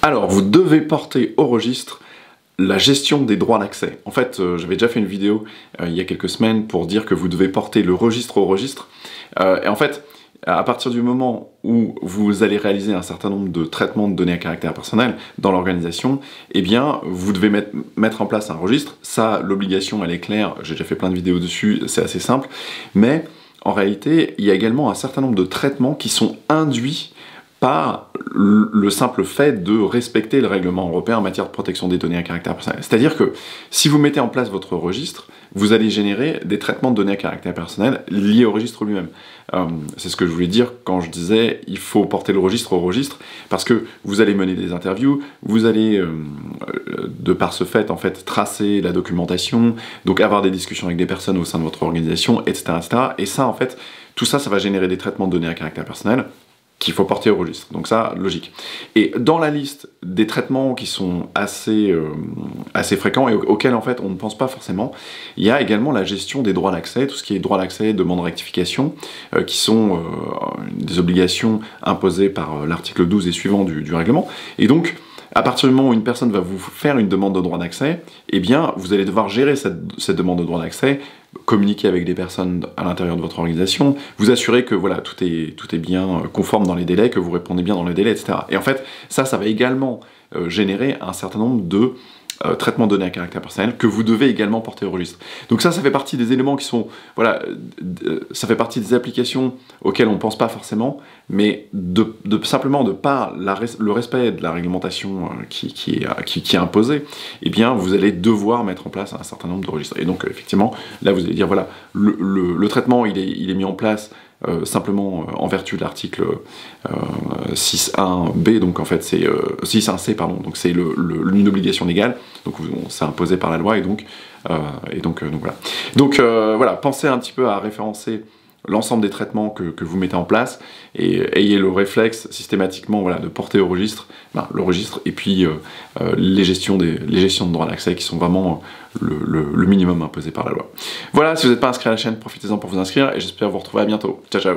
Alors, vous devez porter au registre la gestion des droits d'accès. En fait, j'avais déjà fait une vidéo il y a quelques semaines pour dire que vous devez porter le registre au registre. Et en fait, à partir du moment où vous allez réaliser un certain nombre de traitements de données à caractère personnel dans l'organisation, eh bien, vous devez mettre en place un registre. Ça, l'obligation, elle est claire. J'ai déjà fait plein de vidéos dessus, c'est assez simple. Mais, en réalité, il y a également un certain nombre de traitements qui sont induits par le simple fait de respecter le règlement européen en matière de protection des données à caractère personnel. C'est-à-dire que si vous mettez en place votre registre, vous allez générer des traitements de données à caractère personnel liés au registre lui-même. C'est ce que je voulais dire quand je disais il faut porter le registre au registre, parce que vous allez mener des interviews, vous allez, de par ce fait, en fait, tracer la documentation, donc avoir des discussions avec des personnes au sein de votre organisation, etc., etc. Et ça, en fait, tout ça, ça va générer des traitements de données à caractère personnel qu'il faut porter au registre. Donc ça, logique. Et dans la liste des traitements qui sont assez fréquents et auxquels en fait on ne pense pas forcément, il y a également la gestion des droits d'accès, tout ce qui est droits d'accès, demande de rectification, qui sont des obligations imposées par l'article 12 et suivant du règlement. Et donc, à partir du moment où une personne va vous faire une demande de droit d'accès, eh bien, vous allez devoir gérer cette demande de droit d'accès, communiquer avec des personnes à l'intérieur de votre organisation, vous assurer que voilà, tout est bien conforme dans les délais, que vous répondez bien dans les délais, etc. Et en fait, ça va également générer un certain nombre de traitements de données à caractère personnel que vous devez également porter au registre. Donc ça fait partie des éléments qui sont, voilà, ça fait partie des applications auxquelles on ne pense pas forcément, mais simplement de par le respect de la réglementation qui est imposée, eh bien vous allez devoir mettre en place un certain nombre de registres. Et donc effectivement, là vous allez dire, voilà, le traitement il est mis en place simplement en vertu de l'article 6.1b, donc en fait c'est 6.1c, pardon, donc c'est une obligation légale, donc c'est imposé par la loi, et donc voilà. Donc voilà, pensez un petit peu à référencer l'ensemble des traitements que vous mettez en place, et ayez le réflexe systématiquement, voilà, de porter au registre, le registre, et puis les gestions de droits d'accès qui sont vraiment le minimum imposé par la loi. Voilà, si vous n'êtes pas inscrit à la chaîne, profitez-en pour vous inscrire, et j'espère vous retrouver à bientôt. Ciao, ciao.